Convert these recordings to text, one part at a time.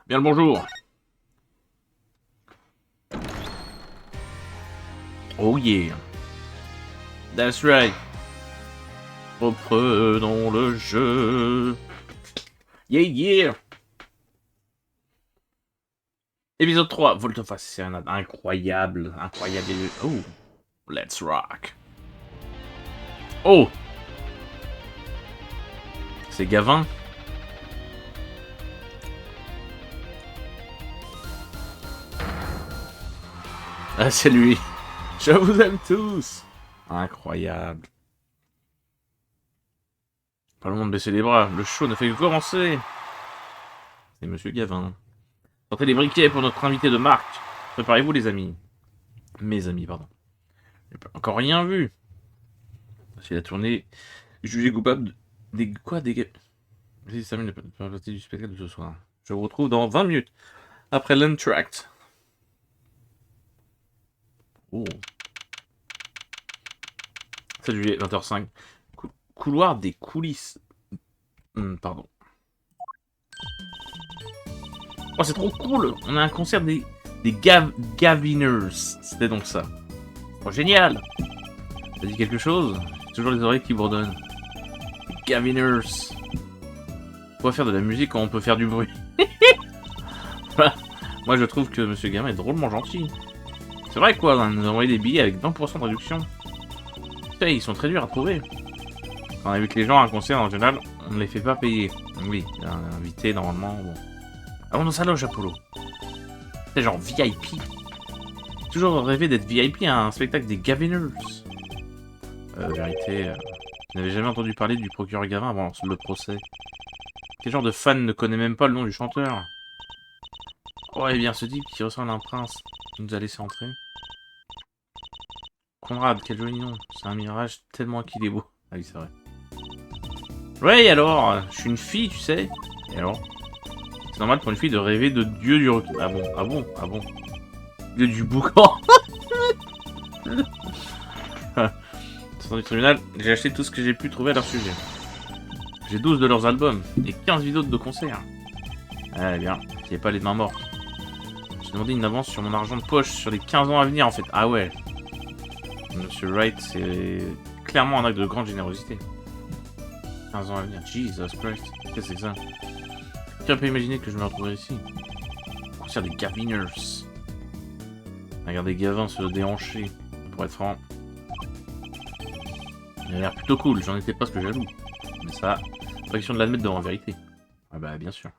Bien le bonjour. Oh yeah. That's right. Reprenons le jeu. Yeah yeah. Épisode 3, Volte-Face, c'est incroyable. Incroyable. Oh, let's rock. Oh, c'est Gavin. Ah, c'est lui. Je vous aime tous. Incroyable. Pas le monde de baisser les bras. Le show ne fait que commencer. C'est Monsieur Gavin. Sortez les briquets pour notre invité de marque. Préparez-vous, les amis. Mes amis, pardon. J'ai pas encore rien vu. C'est la tournée jugé coupable des quoi des vas-y, 5 minutes de partie du spectacle de ce soir. Je vous retrouve dans 20 minutes après l'entracte. Oh. 7 juillet, 20h05. Couloir des coulisses. Pardon. Oh, c'est trop cool. On a un concert des Gaviners. C'était donc ça. Oh, génial. Ça dit quelque chose? J'ai toujours les oreilles qui bourdonnent. Les Gaviners. On pourrait faire de la musique quand on peut faire du bruit. Voilà. Moi, je trouve que Monsieur Gamin est drôlement gentil. C'est vrai quoi, on nous a envoyé des billets avec 20% de réduction. Putain, ils sont très durs à trouver. Quand on a vu que les gens à un concert, en général, on ne les fait pas payer. Oui, invité normalement, bon. Allons dans sa loge, Apollo. C'est genre VIP. J'ai toujours rêvé d'être VIP à un spectacle des Gaviners. Vérité, je n'avais jamais entendu parler du procureur Gavin avant le procès. Quel genre de fan ne connaît même pas le nom du chanteur? Oh, et bien, ce type qui ressemble à un prince nous a laissé entrer. Conrad, quel joli nom. C'est un mirage tellement qu'il est beau. Ah oui, c'est vrai. Ouais, et alors, je suis une fille, tu sais. Et alors? C'est normal pour une fille de rêver de dieu du rock. Ah bon, ah bon, ah bon. Dieu du boucan. Sortant du tribunal, j'ai acheté tout ce que j'ai pu trouver à leur sujet. J'ai 12 de leurs albums et 15 vidéos de concerts. Ah bien, il n'y a pas les mains mortes. J'ai demandé une avance sur mon argent de poche sur les 15 ans à venir en fait. Ah ouais. Monsieur Wright, c'est clairement un acte de grande générosité. 15 ans à venir. Jesus Christ. Qu'est-ce que c'est que ça? Qui aurait pu imaginer que je me retrouverais ici? Concert des Gaviners. Regardez Gavin se déhancher. Pour être franc. Il a l'air plutôt cool, j'en étais presque jaloux. Mais ça, pas question de l'admettre devant la vérité. Ah bah bien sûr.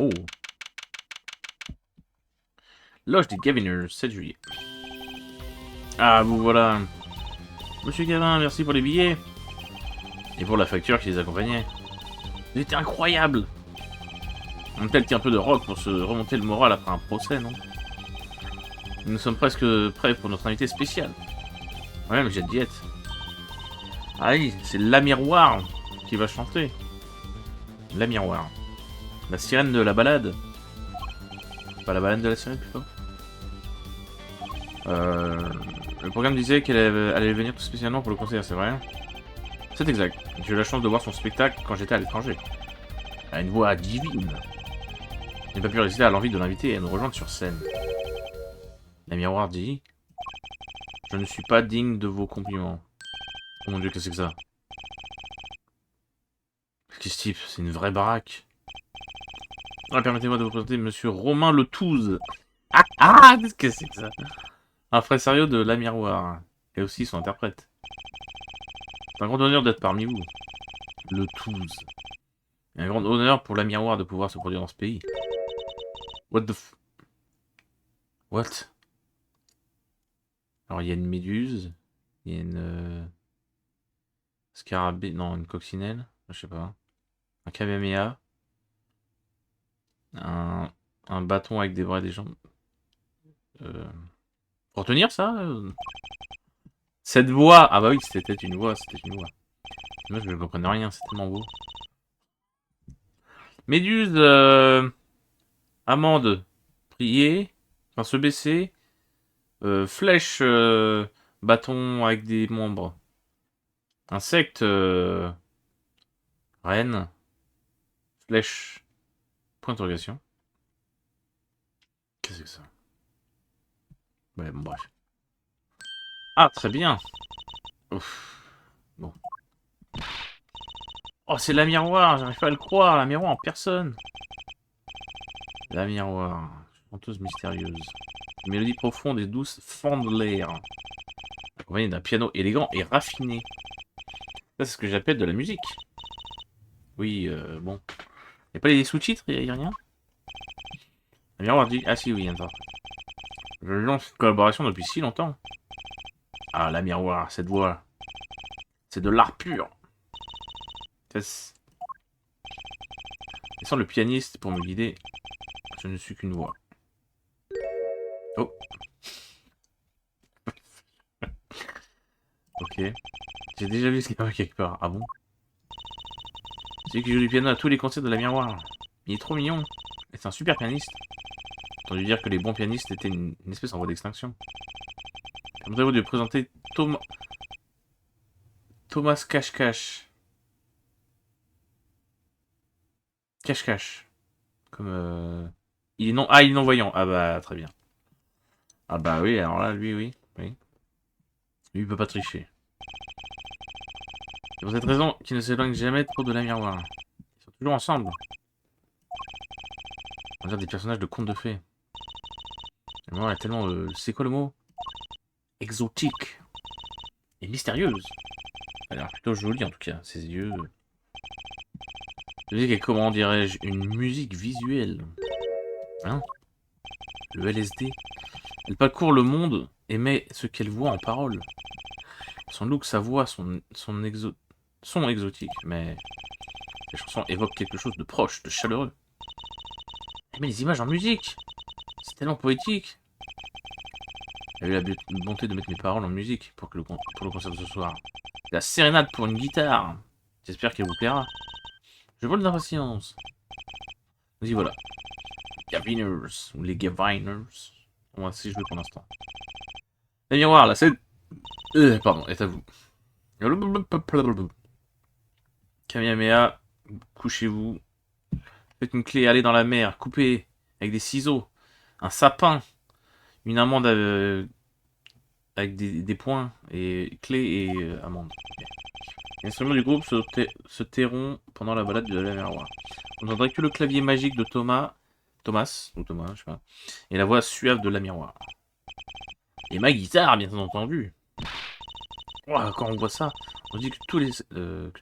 Oh. Loge des Gaviners, 7 juillet. Ah vous voilà. Monsieur Gavin, merci pour les billets. Et pour la facture qui les accompagnait. C'était incroyable. On peut-être un peu de rock pour se remonter le moral après un procès, non? Nous sommes presque prêts pour notre invité spécial. Ouais, mais j'ai diète. Ah oui, c'est La Miroir qui va chanter. La Miroir. La sirène de la balade. Pas la balade de la sirène, plutôt. Le programme disait qu'elle allait venir tout spécialement pour le concert, c'est vrai? C'est exact. J'ai eu la chance de voir son spectacle quand j'étais à l'étranger. Elle a une voix divine. Je n'ai pas pu résister à l'envie de l'inviter et à nous rejoindre sur scène. La Miroir dit: je ne suis pas digne de vos compliments. Oh mon dieu, qu'est-ce que c'est que ça? Qu'est-ce type? C'est une vraie baraque. Ah, permettez-moi de vous présenter Monsieur Romain Le Touze. Ah, qu'est-ce que c'est que ça? Un frère de La Miroir. Et aussi son interprète. C'est un grand honneur d'être parmi vous. Le Touze. Et un grand honneur pour La Miroir de pouvoir se produire dans ce pays. What the f... What? Alors il y a une méduse. Il y a une... scarabée... Non, une coccinelle. Je sais pas. Un kamehameha. Un bâton avec des bras et des jambes. Pour tenir ça Cette voix. Ah bah oui, c'était une voix, c'était une voix. Moi je ne comprenais rien, c'est tellement beau. Méduse, amande, prier, enfin se baisser, flèche, bâton avec des membres. Insecte, reine, flèche, Point d'interrogation. Qu'est-ce que c'est que ça? Ouais, bon, bref. Ah, très bien. Ouf. Bon. Oh, c'est la miroir, j'arrive pas à le croire, la miroir en personne. La miroir, chanteuse mystérieuse. Une mélodie profonde et douce fend l'air, accompagnée d'un piano élégant et raffiné. Ça, c'est ce que j'appelle de la musique. Oui, bon. Y'a pas les sous-titres, y'a rien? La miroir dit... Ah si, oui, attends. Je lance une collaboration depuis si longtemps. Ah, la miroir, cette voix. C'est de l'art pur. Laissant le pianiste pour me guider, je ne suis qu'une voix. Oh. Ok. J'ai déjà vu ce qui apparaît quelque part. Ah bon? Celui qui joue du piano à tous les concerts de la miroir. Il est trop mignon. Et c'est un super pianiste. J'ai entendu dire que les bons pianistes étaient une espèce en voie d'extinction. Permettez-vous de présenter Thomas Cache-Cache. Cache-Cache. Comme il est non... Ah, il est non-voyant. Ah bah, très bien. Ah bah oui, alors là, lui, oui. Oui. Lui, il peut pas tricher. C'est pour cette raison qu'ils ne s'éloignent jamais trop de la miroir. Ils sont toujours ensemble. On dirait des personnages de contes de fées. La miroir est tellement... c'est quoi le mot? Exotique. Et mystérieuse. Elle a l'air plutôt jolie en tout cas. Ses yeux... La musique est, comment dirais-je, une musique visuelle. Hein? Le LSD. Elle parcourt le monde et met ce qu'elle voit en parole. Son look, sa voix, son exotique, mais les chansons évoquent quelque chose de proche, de chaleureux. Elle met les images en musique. C'est tellement poétique. Elle a eu la bonté de mettre mes paroles en musique pour le concert de ce soir. La sérénade pour une guitare. J'espère qu'elle vous plaira. Je vole d'impatience. Nous y voilà. Gaviners, ou les Gaviners. On va essayer de jouer pour l'instant. Les miroirs, la scène... pardon, est à vous. Kamehameha, couchez-vous. Faites une clé, allez dans la mer, coupez avec des ciseaux. Un sapin, une amande avec des points, et clé et amande. Les instruments du groupe se tairont pendant la balade de la miroir. On n'entendrait que le clavier magique de Thomas, je sais pas, et la voix suave de la miroir. Et ma guitare, bien entendu. Wow, quand on voit ça, on dit que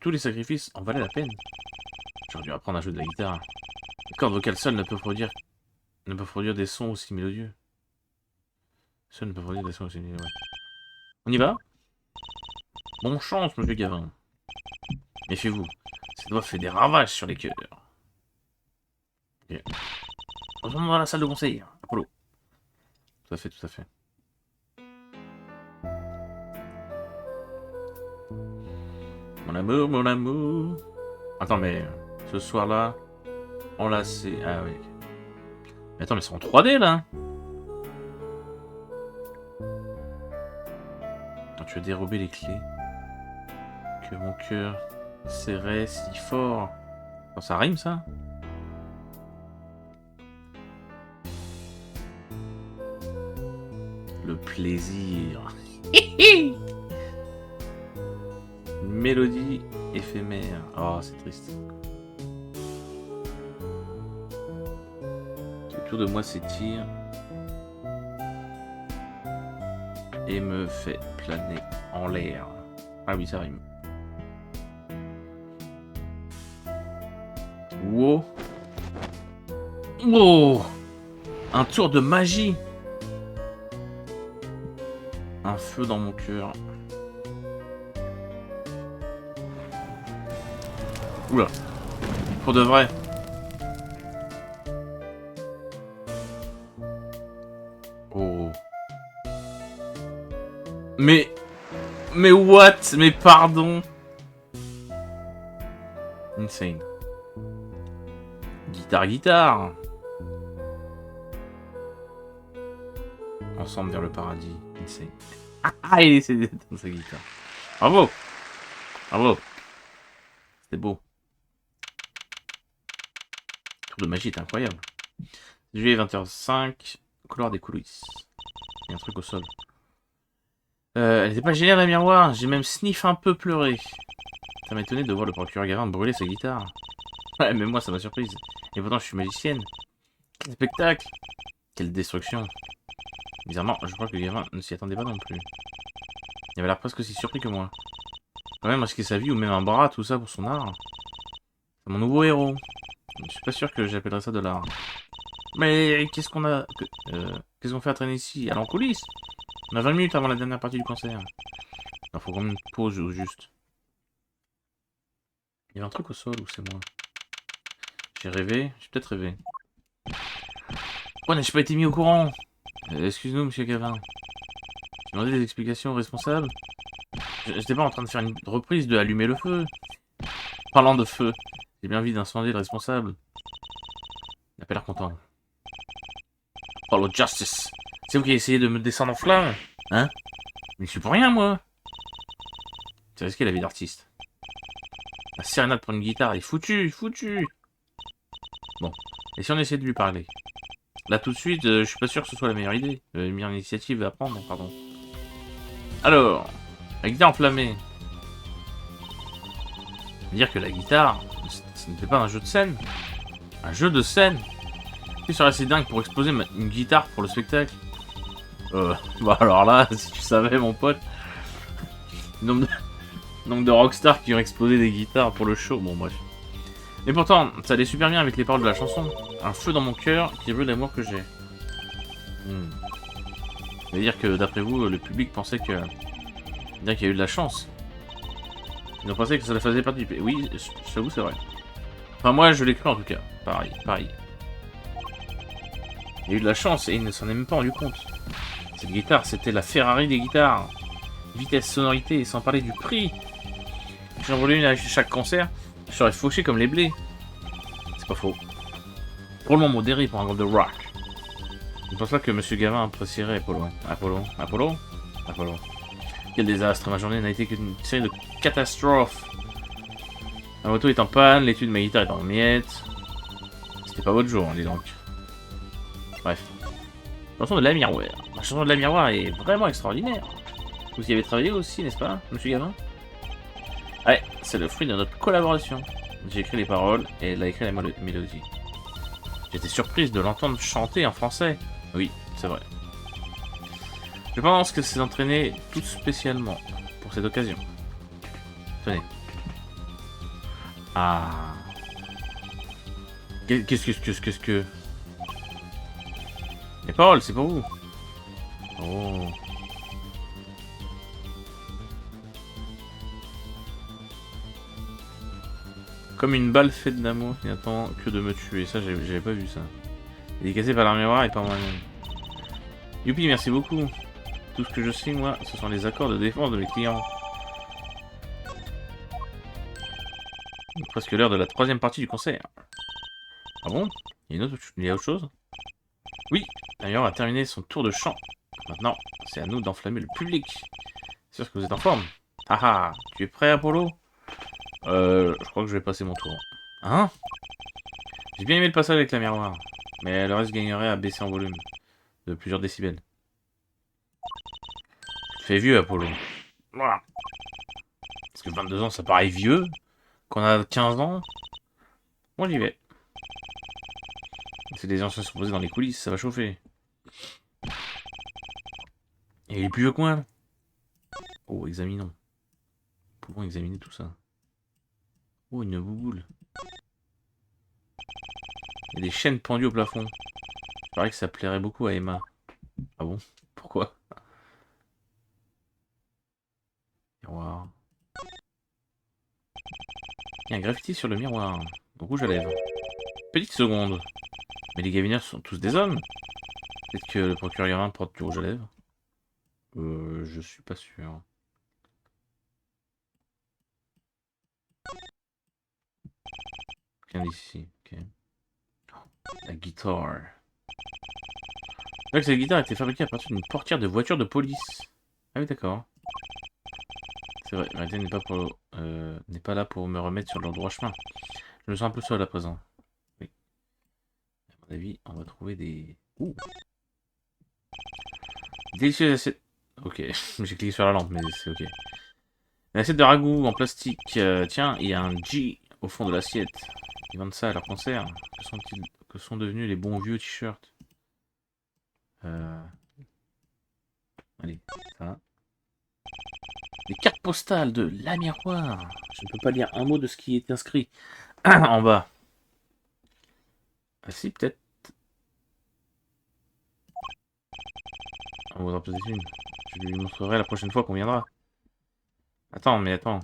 tous les sacrifices en valaient la peine. J'aurais dû apprendre à jouer de la guitare. Les cordes vocales seules ne peuvent produire des sons aussi mélodieux. Seules ne peuvent produire des sons aussi mélodieux, ouais. On y va? Bonne chance, monsieur Gavin. Méfiez-vous, cette voix fait des ravages sur les cœurs. Okay. Retournons dans la salle de conseil, Apollo. Tout à fait, tout à fait. Mon amour, mon amour. Attends, mais ce soir-là, enlacé. Ah oui. Mais attends, mais c'est en 3D là. Quand tu as dérobé les clés, que mon cœur serrait si fort. Quand ça rime ça? Le plaisir. Une mélodie éphémère. Oh, c'est triste. Autour de moi s'étire et me fait planer en l'air. Ah oui, ça rime. Wow. Wow. Un tour de magie. Un feu dans mon cœur. Oula. Pour de vrai. Oh. Mais what? Mais pardon. Insane. Guitare. Ensemble vers le paradis. Insane. Ah, il essaie dans sa guitare. Bravo. Bravo. C'était beau. tour de magie est incroyable. Juillet 20h05, couloir des coulisses. Il y a un truc au sol. Elle était pas géniale la miroir, j'ai même sniff un peu pleuré. Ça m'a étonné de voir le procureur Gavin brûler sa guitare. Ouais, mais moi ça m'a surprise. Et pourtant je suis magicienne. Quel spectacle! Quelle destruction! Bizarrement, je crois que Gavin ne s'y attendait pas non plus. Il avait l'air presque aussi surpris que moi. Quand même risquer sa vie ou même un bras, tout ça pour son art. C'est mon nouveau héros. Je suis pas sûr que j'appellerais ça de l'art. Mais qu'est-ce qu'on a... qu'est-ce qu'on fait à traîner ici? Allons en coulisses! On a 20 minutes avant la dernière partie du concert. Il faut combien de pause au juste? Il y avait un truc au sol ou c'est moi? J'ai rêvé? J'ai peut-être rêvé. Pourquoi n'ai-je pas été mis au courant? Excuse-nous, monsieur Gavin. J'ai demandé des explications aux responsables. J'étais pas en train de faire une reprise de Allumer le feu. Parlant de feu, j'ai bien envie d'incendier le responsable. Il n'a pas l'air content. Follow Justice. C'est vous qui essayez de me descendre en flamme? Hein? Mais je suis pour rien, moi. C'est risqué la vie d'artiste. La sérénade pour une guitare est foutue, foutue. Bon, et si on essaie de lui parler? Là tout de suite, je suis pas sûr que ce soit la meilleure idée. Une meilleure initiative à prendre, pardon. Alors, la guitare enflammée. Dire que la guitare, ce n'était pas un jeu de scène. Un jeu de scène? Qui serait assez dingue pour exploser une guitare pour le spectacle? Bah alors là, si tu savais mon pote. Nombre de rockstars qui ont explosé des guitares pour le show, bon bref. Et pourtant, ça allait super bien avec les paroles de la chanson. Un feu dans mon cœur qui brûle l'amour que j'ai. C'est-à-dire que d'après vous, le public pensait que... Bien qu'il y a eu de la chance. Ils ont pensé que ça faisait partie du... Oui, j'avoue, c'est vrai. Enfin, moi, je l'ai cru en tout cas. Pareil, pareil. Il y a eu de la chance et il ne s'en est même pas rendu compte. Cette guitare, c'était la Ferrari des guitares. Vitesse, sonorité, sans parler du prix. Si j'en voulais une à chaque concert, je serais fauché comme les blés. C'est pas faux. Drôlement modéré pour un groupe de rock. Je ne pense pas que Monsieur Gavin apprécierait Apollo. Apollo. Quel désastre, ma journée n'a été qu'une série de catastrophes. Ma moto est en panne, l'étude de ma guitare est en miettes. C'était pas votre jour, dis donc. Bref. Chanson de la miroir. La chanson de la miroir est vraiment extraordinaire. Vous y avez travaillé aussi, n'est-ce pas, Monsieur Gavin? Ouais, c'est le fruit de notre collaboration. J'ai écrit les paroles et elle a écrit la mélodie. J'étais surprise de l'entendre chanter en français. Oui, c'est vrai. Je pense que c'est entraîné tout spécialement pour cette occasion. Tenez. Ah. Qu'est-ce que... Les paroles, c'est pour vous. Oh. Comme une balle faite d'amour qui n'attend que de me tuer. Ça, j'avais pas vu ça. Dédicacé par la miroir et par moi-même. Youpi, merci beaucoup. Tout ce que je sais, moi, ce sont les accords de défense de mes clients. Presque l'heure de la troisième partie du concert. Ah bon? Il y a autre chose? Oui, d'ailleurs, a terminé son tour de chant. Maintenant, c'est à nous d'enflammer le public. C'est sûr que vous êtes en forme. Ah ah, tu es prêt, Apollo? Je crois que je vais passer mon tour. Hein? J'ai bien aimé le passage avec la miroir, mais le reste gagnerait à baisser en volume de plusieurs décibels. Tu te fais vieux, Apollo. Voilà. Parce que 22 ans, ça paraît vieux. Qu'on a 15 ans. Moi, j'y vais. C'est des anciens sont posés dans les coulisses, ça va chauffer. Et il est plus vieux que moi. Oh, examinons. Pouvons examiner tout ça. Oh, une bouboule. Il y a des chaînes pendues au plafond. Il paraît que ça plairait beaucoup à Emma. Ah bon? Pourquoi? Miroir. Il y a un graffiti sur le miroir. Rouge à lèvres. Petite seconde. Mais les gavineurs sont tous des hommes? Peut-être que le procureur Gavin porte du rouge à lèvres? Je suis pas sûr. Viens d'ici, ok. La guitare. C'est vrai que cette guitare a été fabriquée à partir d'une portière de voiture de police. Ah oui, d'accord. C'est vrai, Raiden n'est pas là pour me remettre sur le droit chemin. Je me sens un peu seul à présent. Oui. mon avis, on va trouver des... Ouh. Délicieuse assiette... Ok, j'ai cliqué sur la lampe, mais c'est ok. Une assiette de ragoût en plastique. Tiens, il y a un G au fond de l'assiette. Ils vendent ça à leur concert. Que sont devenus les bons vieux t-shirts? Allez, ça. Les cartes postales de La Miroir. Je ne peux pas lire un mot de ce qui est inscrit en bas. Ah si, peut-être. On vaudra peut-être une. Je lui montrerai la prochaine fois qu'on viendra. Attends, mais attends.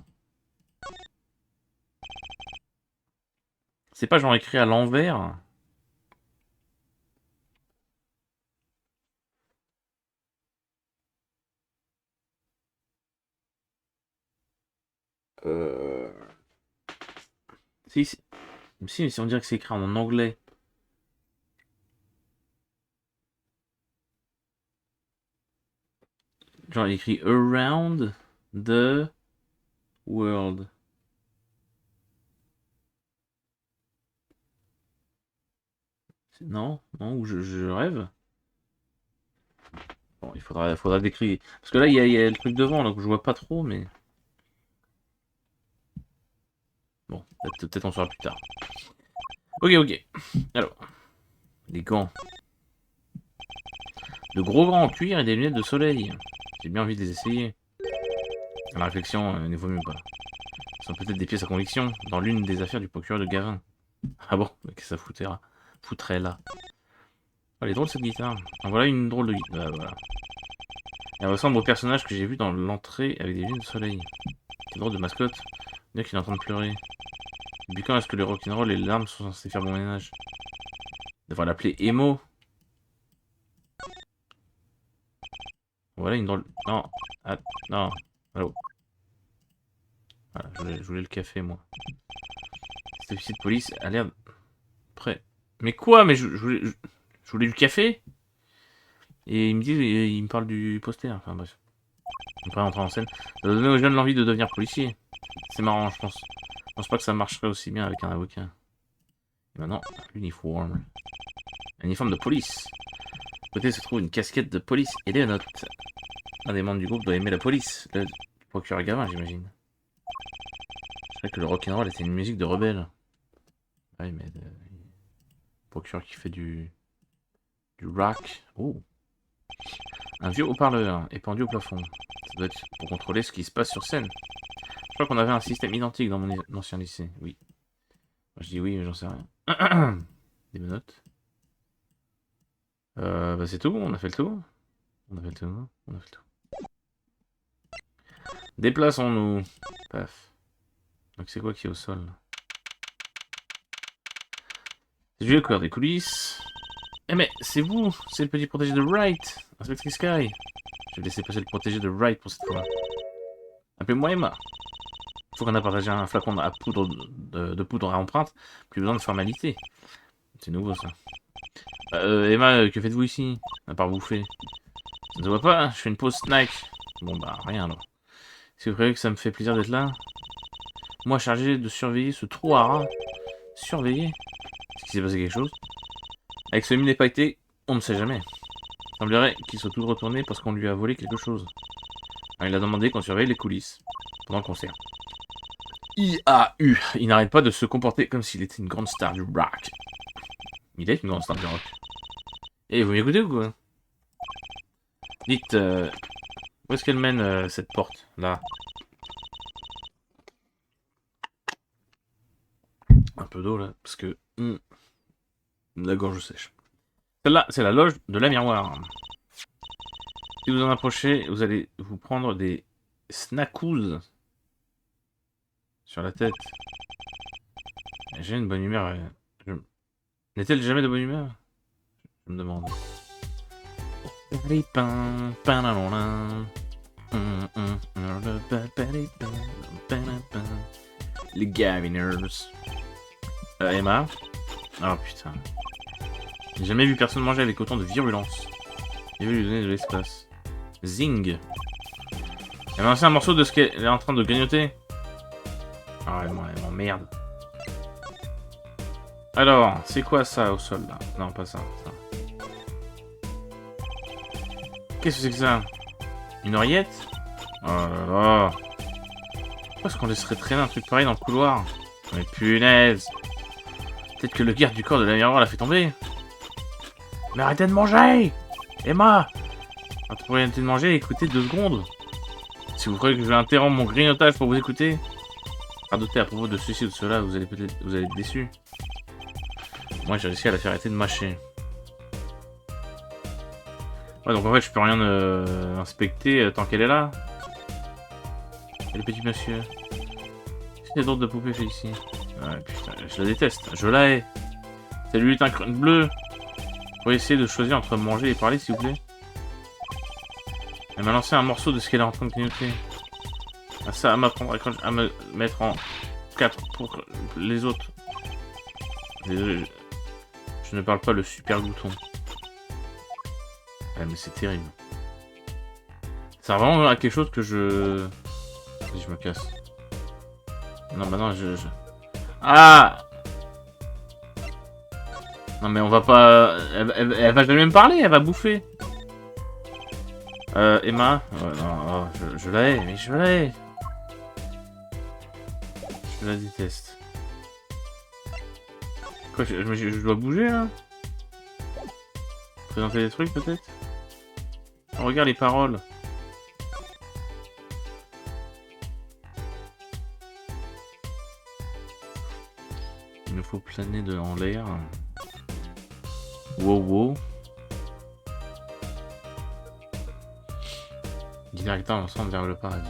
C'est pas genre écrit à l'envers? Si, si on dirait que c'est écrit en anglais. Genre, il écrit Around the World. Non, non, ou je rêve. Bon, faudra décrire. Parce que là, il y a le truc devant, donc je vois pas trop, mais... Bon, peut-être on saura plus tard. Ok, ok. Alors, les gants. De gros gants en cuir et des lunettes de soleil. J'ai bien envie de les essayer. La réflexion ne vaut mieux pas. Ce sont peut-être des pièces à conviction dans l'une des affaires du procureur de Gavin. Ah bon? Qu'est-ce que ça foutrait là? Oh, elle est drôle cette guitare. En voilà une drôle de guitare. Voilà. Elle ressemble au personnage que j'ai vu dans l'entrée avec des lunettes de soleil. Quelle drôle de mascotte. Bien qu'il est en train de pleurer. Depuis quand est-ce que le rock'n'roll et les larmes sont censés faire bon ménage? On devrait l'appeler Emo. Voilà une drôle... Non. Ah, non. Allô. Voilà, je voulais le café, moi. Cet officier de police a l'air prêt. Mais quoi? Mais je voulais du café? Et il me dit, il me parle du poster. Enfin bref. On pourrait entrer en scène. Ça va donner aux jeunes l'envie de devenir policier. C'est marrant, je pense. Je pense pas que ça marcherait aussi bien avec un avocat. Et maintenant, l'uniforme. Un uniforme de police. À côté se trouve une casquette de police et des notes. Un des membres du groupe doit aimer la police. Le procureur Gavin, j'imagine. Je savais que le rock'n'roll était une musique de rebelle. Ouais, mais... procureur qui fait du rock. Oh. Un vieux haut-parleur est pendu au plafond. Ça doit être pour contrôler ce qui se passe sur scène. Je crois qu'on avait un système identique dans mon ancien lycée. Oui. Moi, je dis oui, mais j'en sais rien. Des menottes. Bah c'est tout, on a fait le tour. On a fait le tour. Déplaçons-nous. Paf. Donc c'est quoi qui est au sol là? C'est Julie Coeur des coulisses. Eh mais c'est vous, c'est le petit protégé de Wright, Inspectrice Sky. Je vais laisser passer le protégé de Wright pour cette fois. Appelez-moi Emma. Faut qu'on a partagé un flacon à poudre de poudre à empreinte. Plus besoin de formalité. C'est nouveau ça. Emma, que faites-vous ici? À part bouffer. Ça ne se voit pas, je fais une pause snack. Bon bah rien alors. Est-ce que vous croyez que ça me fait plaisir d'être là? Moi chargé de surveiller ce trou à rats. Surveiller? Est-ce qu'il s'est passé quelque chose? Avec ce mine épaqueté, on ne sait jamais. Il semblerait qu'il soit tout retourné parce qu'on lui a volé quelque chose. Alors, il a demandé qu'on surveille les coulisses pendant le concert. IAU. Il n'arrête pas de se comporter comme s'il était une grande star du rock. Il est une grande star du rock. Et vous m'écoutez ou quoi? Dites, où est-ce qu'elle mène cette porte, là? Un peu d'eau, là, parce que... la gorge sèche. Celle-là, c'est la loge de La Miroir. Si vous en approchez, vous allez vous prendre des snackous sur la tête. J'ai une bonne humeur. N'est-elle jamais de bonne humeur? Je me demande. Les Gaviners. Emma. Oh putain. J'ai jamais vu personne manger avec autant de virulence. Il veut lui donner de l'espace. Zing. Elle m'a lancé un morceau de ce qu'elle est en train de grignoter. Ah, elle m'emmerde. Alors, c'est quoi ça au sol là? Non, pas ça. Qu'est-ce que c'est que ça? Une oreillette? Oh là là. Pourquoi est-ce qu'on laisserait traîner un truc pareil dans le couloir? Mais punaise! Peut-être que le garde du corps de la miroir l'a fait tomber. Mais arrêtez de manger! Emma! Tu pourriez arrêter de manger et écouter 2 secondes. Si vous croyez que je vais interrompre mon grignotage pour vous écouter, radoter à propos de ceci ou de cela, vous allez être déçus. Moi j'ai réussi à la faire arrêter de mâcher. Ouais, donc en fait je peux rien inspecter tant qu'elle est là. Et le petit monsieur. C'est d'autres de poupée fait ici. Ouais putain, je la déteste, je la hais. Salut lutin crâne bleu. Pour essayer de choisir entre manger et parler s'il vous plaît. Elle m'a lancé un morceau de ce qu'elle est en train de grignoter. Ah, ça à m'apprendre à me mettre en 4 pour les autres. Désolé, je ne parle pas le super glouton. Ah, mais c'est terrible. Ça a vraiment à quelque chose que je... Vas-y, je me casse. Non, bah non, Ah! Non, mais on va pas... Elle va jamais me parler, elle va bouffer. Emma... Ouais, non, oh, je la hais, mais je la hais. Je la déteste. Quoi, je dois bouger, là? Présenter des trucs, peut-être? Oh, regarde les paroles. Il nous faut planer en l'air. Wow, wow. Directement ensemble vers le paradis.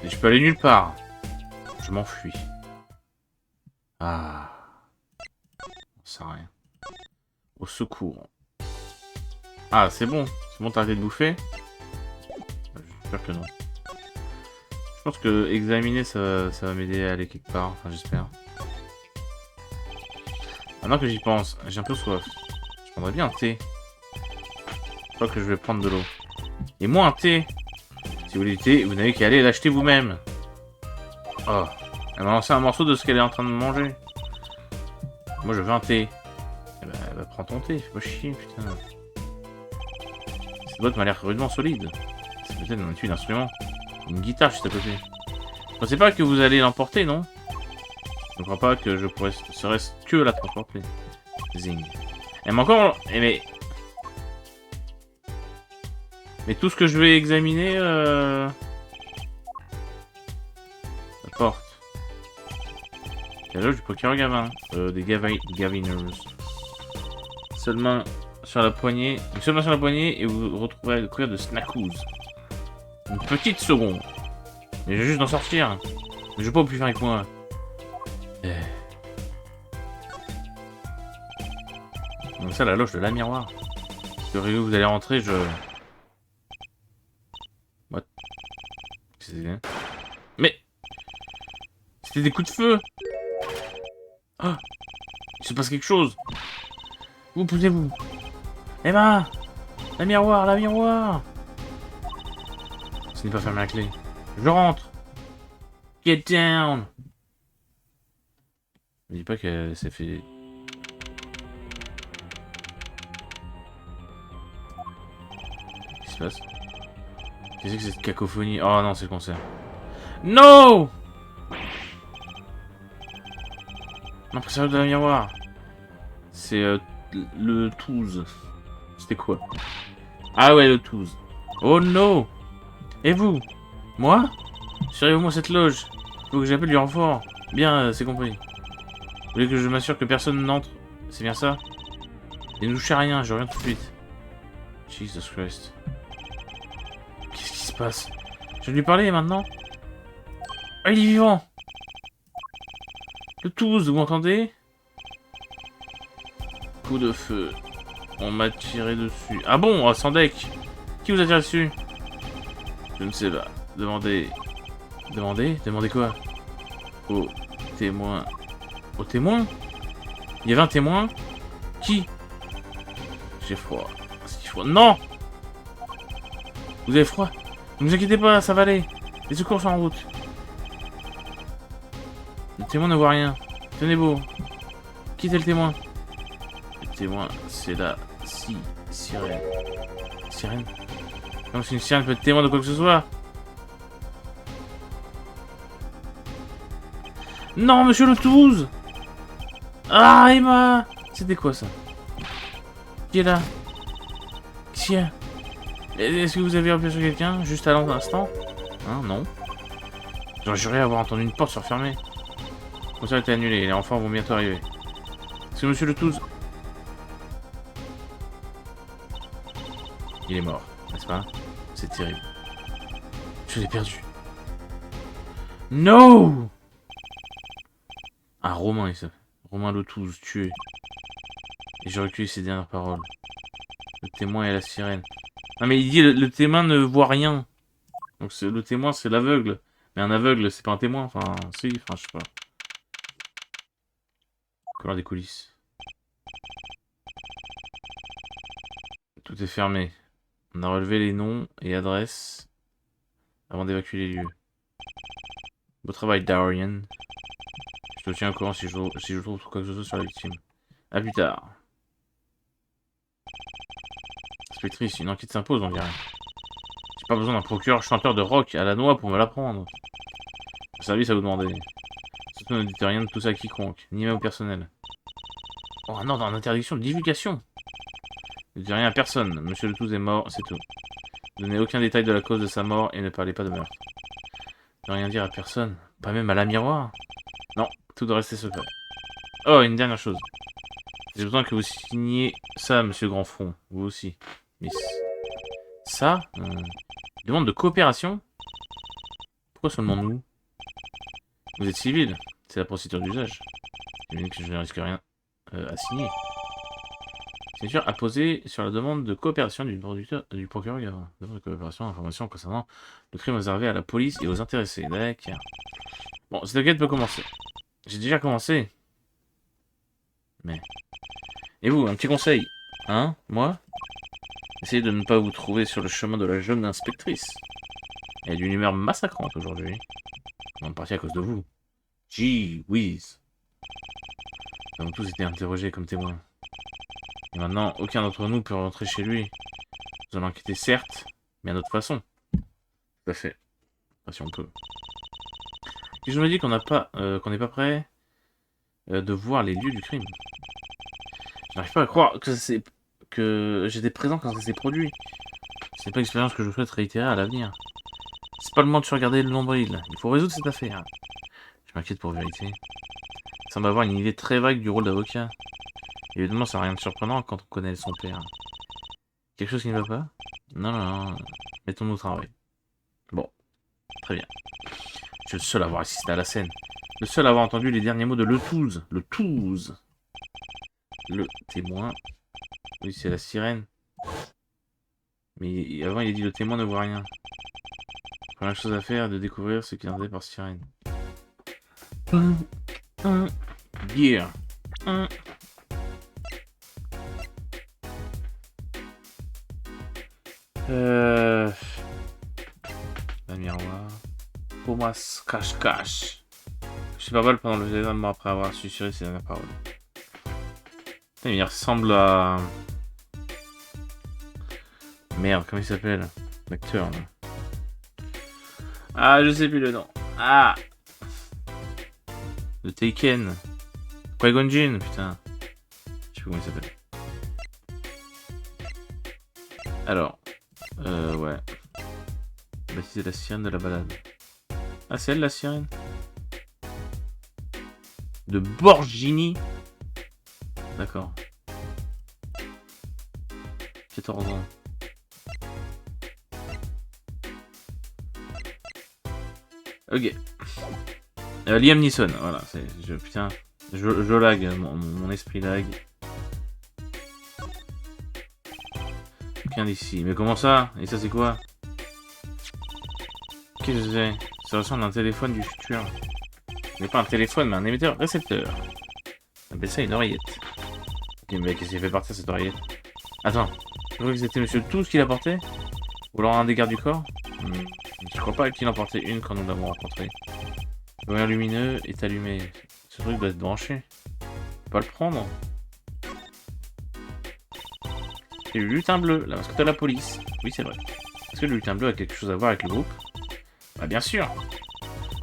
Et je peux aller nulle part. Je m'enfuis. Ah. Ça sert à rien. Au secours. Ah, c'est bon. C'est bon, t'as arrêté de bouffer? J'espère que non. Je pense que examiner, ça va m'aider à aller quelque part. Enfin, j'espère. Maintenant que j'y pense, j'ai un peu soif. Je prendrais bien un thé. Je crois que je vais prendre de l'eau. Et moi, un thé. Si vous voulez du thé, vous n'avez qu'à aller l'acheter vous-même. Oh. Elle m'a lancé un morceau de ce qu'elle est en train de manger. Moi, je veux un thé. Eh ben, bah, prends ton thé. Fais pas chier, putain. Cette boîte m'a l'air rudement solide. C'est peut-être un étui d'instrument. Une guitare juste à côté. Je pensais pas que vous allez l'emporter, non? Je ne crois pas que je pourrais serait que la transporter. Zing. Elle m'a encore... Mais tout ce que je vais examiner... La porte. La loge du procureur Gavin. Des Gaviners. Seulement sur la poignée. Seulement sur la poignée et vous retrouverez le couvert de Snackooz. Une petite seconde. Mais je vais juste en sortir. Mais je vais pas plus faire avec moi. Donc ça, la loge de la miroir. Que vous allez rentrer, je... What? Mais... C'était des coups de feu. Oh, il se passe quelque chose. Vous poussez-vous. Emma, la miroir, la miroir. Ce n'est pas fermé à la clé. Je rentre. Get down. Ne dis pas qu'elle s'est fait... Qu'est-ce qui se passe? Qu'est-ce que c'est cette cacophonie? Oh non, c'est le concert. No! L'impression de la miroir. C'est le Touze. C'était quoi? Ah ouais, le Touze. Oh no! Et vous? Moi? Surveillez-moi cette loge. Faut que j'appelle du renfort. Bien, c'est compris. Vous voulez que je m'assure que personne n'entre? C'est bien ça? Et ne touchez à rien, je reviens tout de suite. Jesus Christ. Qu'est-ce qui se passe? Je vais lui parler maintenant? Ah, il est vivant! Le Touze, vous m'entendez? Coup de feu. On m'a tiré dessus. Ah bon, sans deck. Qui vous a tiré dessus? Je ne sais pas. Demandez. Demandez? Demandez quoi? Au témoin. Au témoin? Il y avait un témoin? Qui? J'ai froid. C'est froid. Non! Vous avez froid? Ne vous inquiétez pas, ça va aller. Les secours sont en route. Le témoin ne voit rien. Tenez beau. Qui était le témoin? Le témoin, c'est la sirène. Sirène? Comme si une sirène peut être témoin de quoi que ce soit. Non, monsieur le Touze! Ah, Emma! C'était quoi ça? Qui est là? Qui est? Est-ce que vous avez appuyé sur quelqu'un juste à l'instant? Hein, non. J'aurais juré avoir entendu une porte se refermer. Le concert a été annulé, les enfants vont bientôt arriver. C'est monsieur le Touze. Il est mort, n'est-ce pas? C'est terrible. Je l'ai perdu. No! Ah, Romain, il s'appelle. Romain le Touze, tué. Et j'ai recueilli ses dernières paroles. Le témoin et la sirène. Non mais il dit le témoin ne voit rien. Donc le témoin c'est l'aveugle. Mais un aveugle c'est pas un témoin. Enfin si, enfin je sais pas. Couleur des coulisses. Tout est fermé. On a relevé les noms et adresses avant d'évacuer les lieux. Beau travail Darian. Je te tiens au courant si je trouve quoi que ce soit sur la victime. A plus tard. Inspectrice, une enquête s'impose, on dirait. J'ai pas besoin d'un procureur chanteur de rock à la noix pour me l'apprendre. Le service à vous demander. Surtout ne dites rien de tout ça à quiconque, ni même au personnel. Oh, un ordre d'interdiction de divulgation. Ne dites rien à personne. Monsieur le Touze est mort, c'est tout. Ne donnez aucun détail de la cause de sa mort et ne parlez pas de meurtre. Ne rien dire à personne. Pas même à la miroir. Non, tout doit rester secret. Oh, une dernière chose. J'ai besoin que vous signiez ça, monsieur Grandfront. Vous aussi, Miss. Ça demande de coopération? Pourquoi seulement nous? Vous êtes civil. C'est la procédure d'usage. J'imagine que je ne risque rien à signer. Signature apposée sur la demande de coopération du procureur. Demande de coopération, information concernant le crime réservé à la police et aux intéressés. D'accord. Bon, cette enquête peut commencer. J'ai déjà commencé. Mais... Et vous, un petit conseil. Hein? Moi? Essayez de ne pas vous trouver sur le chemin de la jeune inspectrice. Elle est d'une humeur massacrante aujourd'hui. En partie à cause de vous. Gee whiz. Nous avons tous été interrogés comme témoins. Et maintenant, aucun d'entre nous peut rentrer chez lui. Nous allons enquêter certes, mais à notre façon. Tout à fait. Enfin, si on peut. Et je me dis qu'on n'est pas prêt de voir les lieux du crime. Je n'arrive pas à croire que j'étais présent quand ça s'est produit. C'est pas une expérience que je souhaite réitérer à l'avenir. C'est pas le moment de se regarder le nombril. Il faut résoudre cette affaire. Je m'inquiète pour vérité. Il semble avoir une idée très vague du rôle d'avocat. Évidemment, ça n'a rien de surprenant quand on connaît son père. Quelque chose qui ne va pas? Non, non, non. Mettons-nous au travail. Bon. Très bien. Je suis le seul à avoir assisté à la scène. Le seul à avoir entendu les derniers mots de Le Touze. Le Touze. Le témoin. Oui, c'est la sirène. Mais avant, il a dit le témoin ne voit rien. La première chose à faire est de découvrir ce qu'il entendait par sirène. Gear. La miroir. Pour moi, cache-cache. Je suis pas mal pendant le événement après avoir susurré ces dernières paroles. Putain, il ressemble à... Merde, comment il s'appelle? L'acteur, là. Ah, je sais plus le nom. Ah! Le Taken. Qui-Gon Jinn, putain. Je sais plus comment il s'appelle. Alors. Ouais. Baptisé la sirène de la balade. Ah, c'est elle la sirène? De Borgini. D'accord. 14 ans. Ok. Liam Neeson, voilà. Putain, je lag, mon esprit lag. Aucun d'ici. Mais comment ça? Et ça c'est quoi? Qu'est-ce que c'est? Ça ressemble à un téléphone du futur. Mais pas un téléphone, mais un émetteur récepteur. On appelle ça une oreillette. Ok, mais qu'est-ce qui fait partir cette oreillette? Attends, je crois que c'était Monsieur Touze qui l'a porté? Ou alors un des gardes du corps? Je crois pas qu'il en portait une quand nous l'avons rencontré. Le verre lumineux est allumé. Ce truc doit être branché. On peut pas le prendre. Et le lutin bleu, la mascotte de la police. Oui, c'est vrai. Est-ce que le lutin bleu a quelque chose à voir avec le groupe? Bah bien sûr.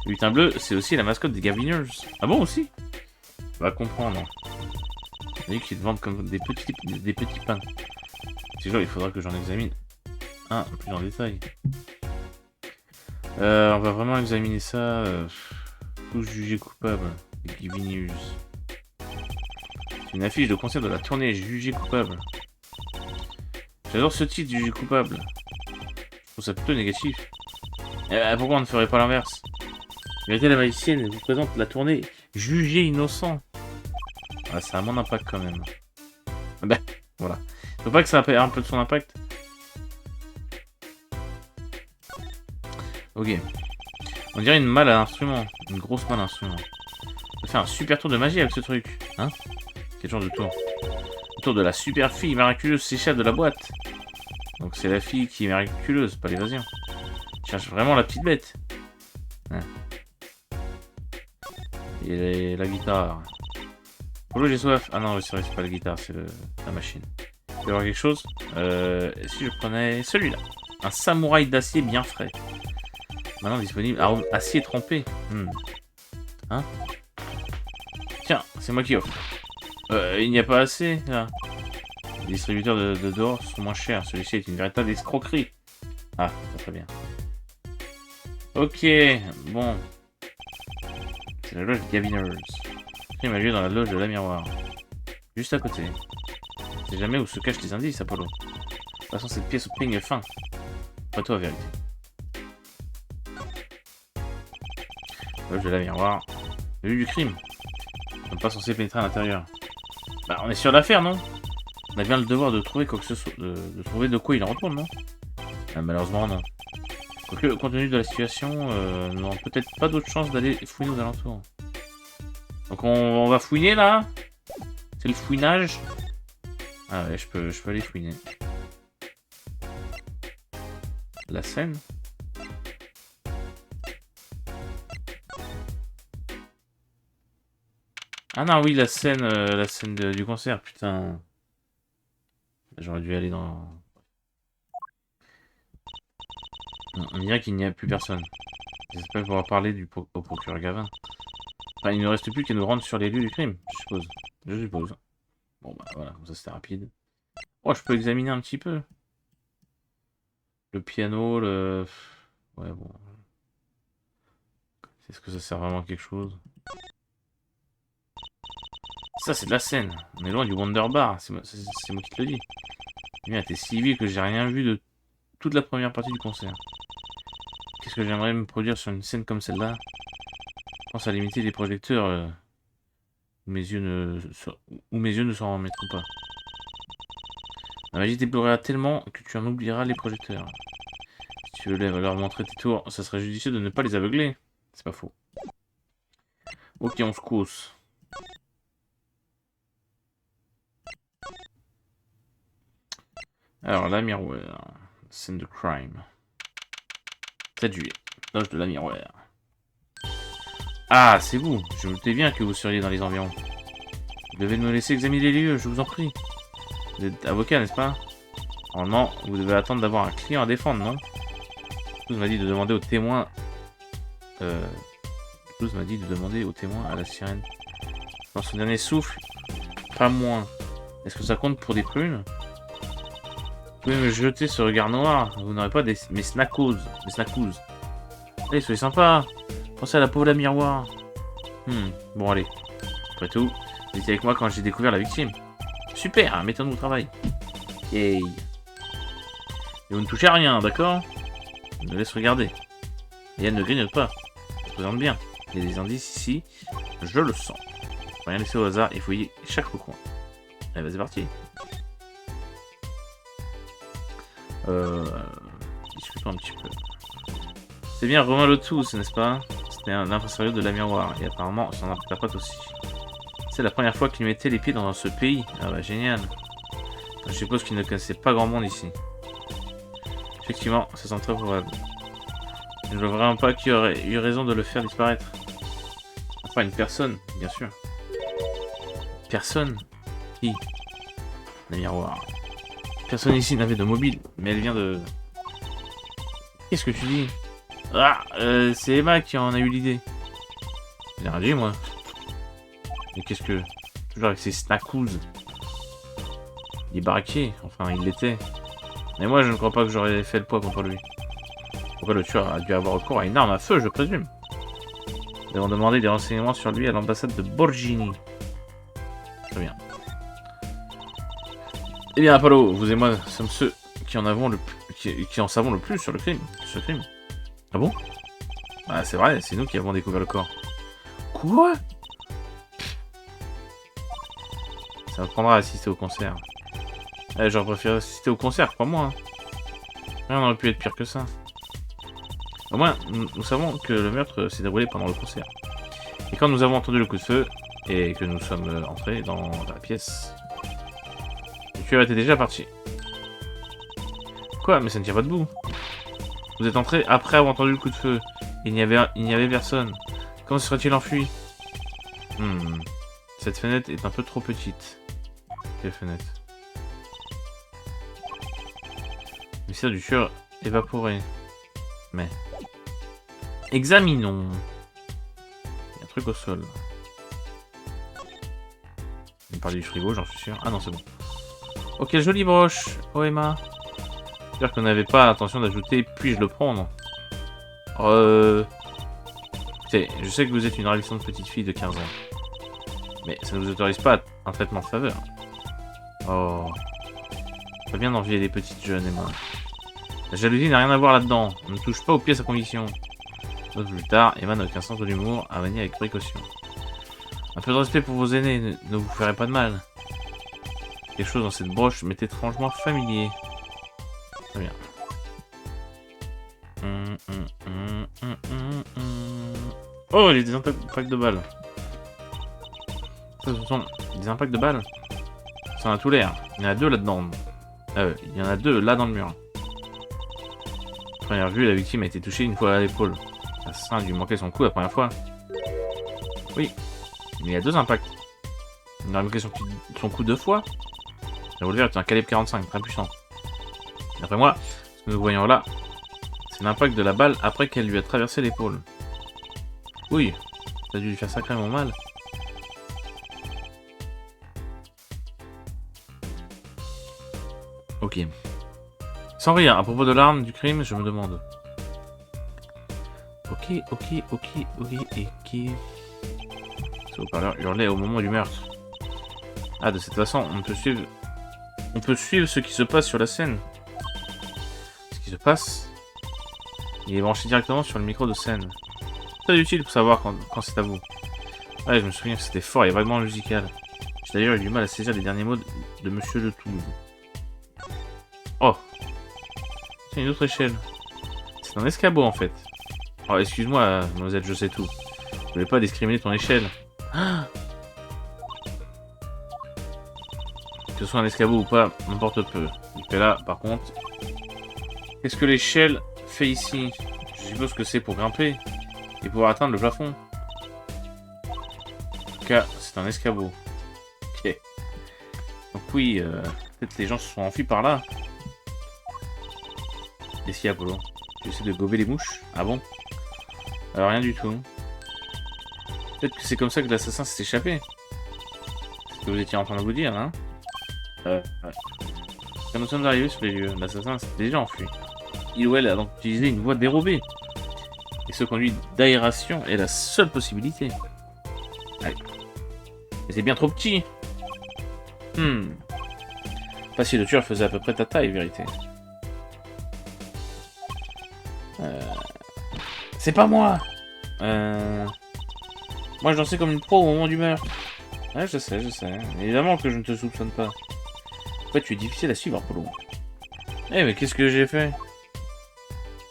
Le lutin bleu, c'est aussi la mascotte des Gaviners. Ah bon aussi? On va comprendre. Vous voyez qu'ils te vendent comme des petits pains. C'est genre, il faudra que j'en examine un plus en détail. On va vraiment examiner ça. Tous jugés coupables. Les Gaviners. C'est une affiche de concert de la tournée jugés coupables. J'adore ce titre, jugé coupable. Je trouve ça plutôt négatif. Pourquoi on ne ferait pas l'inverse? Vérité la magicienne vous présente la tournée jugé innocent. Ah, ça a mon impact quand même. Ben, voilà. Faut pas que ça ait un peu de son impact. Ok. On dirait une malle à l'instrument. Une grosse malle à l'instrument. On peut faire un super tour de magie avec ce truc. Hein? Quel genre de tour? Le tour de la super fille miraculeuse s'échappe de la boîte. Donc c'est la fille qui est miraculeuse, pas l'évasion. Je cherche vraiment la petite bête. Hein. Et la guitare. Polo, j'ai soif. Ah non, c'est vrai, c'est pas la guitare, c'est la machine. Tu veux avoir quelque chose? Si je prenais celui-là. Un samouraï d'acier bien frais. Maintenant disponible. Ah, acier trempé. Hein? Tiens, c'est moi qui offre. Il n'y a pas assez, là. Les distributeurs de dehors sont moins chers. Celui-ci est une véritable escroquerie. Ah, très bien. Ok, bon. C'est la loge des Gaviners. Il m'a lieu dans la loge de la miroir. Juste à côté. Je sais jamais où se cachent les indices, Apollo. De toute façon, cette pièce au peigne fin. Pas toi, vérité. Loge de la miroir. Le lieu du crime. Nous ne sommes pas censés pénétrer à l'intérieur. Bah, on est sûr d'affaire, non? On a bien le devoir de trouver quoi que ce soit, de trouver de quoi il en retourne, non? Malheureusement, non. Quoique, compte tenu de la situation, nous n'avons peut-être pas d'autre chance d'aller fouiner aux alentours. Donc on va fouiner, là? C'est le fouinage? Ah ouais, je peux aller fouiner. La scène? Ah non, oui, la scène du concert, putain. J'aurais dû aller dans... On dirait qu'il n'y a plus personne. J'espère pouvoir parler au procureur Gavin. Enfin, il ne reste plus qu'à nous rendre sur les lieux du crime, je suppose. Je suppose. Bon, bah voilà, comme ça c'était rapide. Oh, je peux examiner un petit peu. Le piano, le... Ouais, bon. Est-ce que ça sert vraiment à quelque chose? Ça, c'est de la scène. On est loin du Wonder Bar. C'est moi qui te le dis. Il a été si vite que j'ai rien vu de toute la première partie du concert. Qu'est-ce que j'aimerais me produire sur une scène comme celle-là? Je pense à limiter les projecteurs où mes yeux ne s'en remettront pas. La magie déploiera tellement que tu en oublieras les projecteurs. Si tu veux leur montrer tes tours, ça serait judicieux de ne pas les aveugler. C'est pas faux. Ok, on se cause. Alors, la miroir. Scène de crime. 7 juillet. Loge de la miroir. Ah, c'est vous. Je me doutais bien que vous seriez dans les environs. Vous devez nous laisser examiner les lieux, je vous en prie. Vous êtes avocat, n'est-ce pas? Normalement, vous devez attendre d'avoir un client à défendre, non? Toulouse m'a dit de demander aux témoins... Toulouse m'a dit de demander aux témoins à la sirène. Dans son dernier souffle, pas moins. Est-ce que ça compte pour des prunes? Vous pouvez me jeter ce regard noir. Vous n'aurez pas mes snackos. Allez, soyez sympa. Pensez à la pauvre la miroir. Bon, allez. Après tout, vous étiez avec moi quand j'ai découvert la victime. Super, mettons-nous au travail. Yay. Et vous ne touchez à rien, d'accord? Je me laisse regarder. Et elle ne grignote pas. Elle se présente bien. Il y a des indices ici. Je le sens. Rien laisser au hasard et fouiller chaque recoin. Allez, c'est parti. Discutons un petit peu. C'est bien Romain Le Tous, n'est-ce pas? C'était un impresario de la miroir, et apparemment son interprète aussi. C'est la première fois qu'il mettait les pieds dans ce pays. Ah bah génial. Je suppose qu'il ne connaissait pas grand monde ici. Effectivement, ça semble très probable. Je ne vois vraiment pas qui aurait eu raison de le faire disparaître. Pas une personne, bien sûr. Personne? Qui? Le miroir. Personne ici n'avait de mobile, mais elle vient de... Qu'est-ce que tu dis? Ah, c'est Emma qui en a eu l'idée. J'ai rien dit, moi. Mais qu'est-ce que... Toujours avec ses snackous. Il est baraqué, enfin, il l'était. Mais moi, je ne crois pas que j'aurais fait le poids contre lui. Pourquoi le tueur a dû avoir recours à une arme à feu, je présume. Nous avons demandé des renseignements sur lui à l'ambassade de Borgini. Très bien. Eh bien, Apollo, vous et moi sommes ceux qui en avons qui en savons le plus sur ce crime. Ah bon? Ah, c'est vrai, c'est nous qui avons découvert le corps. Quoi? Ça me prendra à assister au concert. Eh, j'aurais préféré assister au concert, crois-moi. Hein. Rien n'aurait pu être pire que ça. Au moins, nous savons que le meurtre s'est déroulé pendant le concert. Et quand nous avons entendu le coup de feu, et que nous sommes entrés dans la pièce, le tueur était déjà parti. Quoi? Mais ça ne tient pas debout. Vous êtes entré après avoir entendu le coup de feu. Il n'y avait personne. Comment se serait-il enfui? Cette fenêtre est un peu trop petite. Quelle fenêtre? Le mystère du tueur évaporé. Mais... Examinons. Il y a un truc au sol. Il me parle du frigo, j'en suis sûr. Ah non, c'est bon. Oh, quelle jolie broche. Oh, Emma. J'espère qu'on n'avait pas l'intention d'ajouter « puis-je le prendre ?» Je sais que vous êtes une ravissante petite fille de 15 ans. Mais ça ne vous autorise pas à un traitement de faveur. Oh. Pas bien d'envier les petites jeunes, Emma. La jalousie n'a rien à voir là-dedans. On ne touche pas aux pièces à conviction. Donc plus tard, Emma n'a aucun sens de l'humour à manier avec précaution. Un peu de respect pour vos aînés ne vous ferait pas de mal. Quelque chose dans cette broche m'est étrangement familier. Très bien. Oh, il y a des impacts de balles. Ça, ce sont des impacts de balles. Ça en a tout l'air. Il y en a deux là-dedans. Il y en a deux là dans le mur. À première vue, la victime a été touchée une fois à l'épaule. L'assassin a dû manquer son coup la première fois. Oui, mais il y a deux impacts. Il a manqué son coup deux fois. Le revolver est un calibre 45, très puissant. D'après moi, ce que nous voyons là, c'est l'impact de la balle après qu'elle lui a traversé l'épaule. Oui, ça a dû lui faire sacrément mal. Ok. Sans rien, à propos de l'arme du crime, je me demande. Ok. Ce haut-parleur hurlait au moment du meurtre. Ah, de cette façon, on peut suivre ce qui se passe sur la scène. Ce qui se passe, il est branché directement sur le micro de scène. Très utile pour savoir quand c'est à vous. Ouais, je me souviens que c'était fort et vaguement musical. J'ai d'ailleurs eu du mal à saisir les derniers mots de Monsieur Le Toul. Oh, c'est une autre échelle. C'est un escabeau en fait. Oh, excuse-moi, mademoiselle, je sais tout. Je voulais pas discriminer ton échelle. Ah, que ce soit un escabeau ou pas, n'importe peu. Et là, par contre, qu'est-ce que l'échelle fait ici? Je suppose que c'est pour grimper et pouvoir atteindre le plafond. En tout cas, c'est un escabeau. Ok. Donc oui, peut-être les gens se sont enfuis par là. Qu'est-ce qu'il y a, Apollo? Tu essaies de gober les mouches? Ah bon? Alors rien du tout. Peut-être que c'est comme ça que l'assassin s'est échappé. C'est ce que vous étiez en train de vous dire, hein? Ouais. Quand nous sommes arrivés sur les lieux, l'assassin s'est déjà enfui. Il ou elle a donc utilisé une voie dérobée. Et ce conduit d'aération est la seule possibilité. Allez. Mais c'est bien trop petit. Pas si le tueur faisait à peu près ta taille, vérité. C'est pas moi. Moi je dansais comme une pro au moment du meurtre. Ouais, je sais. Évidemment que je ne te soupçonne pas. En fait, tu es difficile à suivre, Apollo. Eh, mais qu'est-ce que j'ai fait?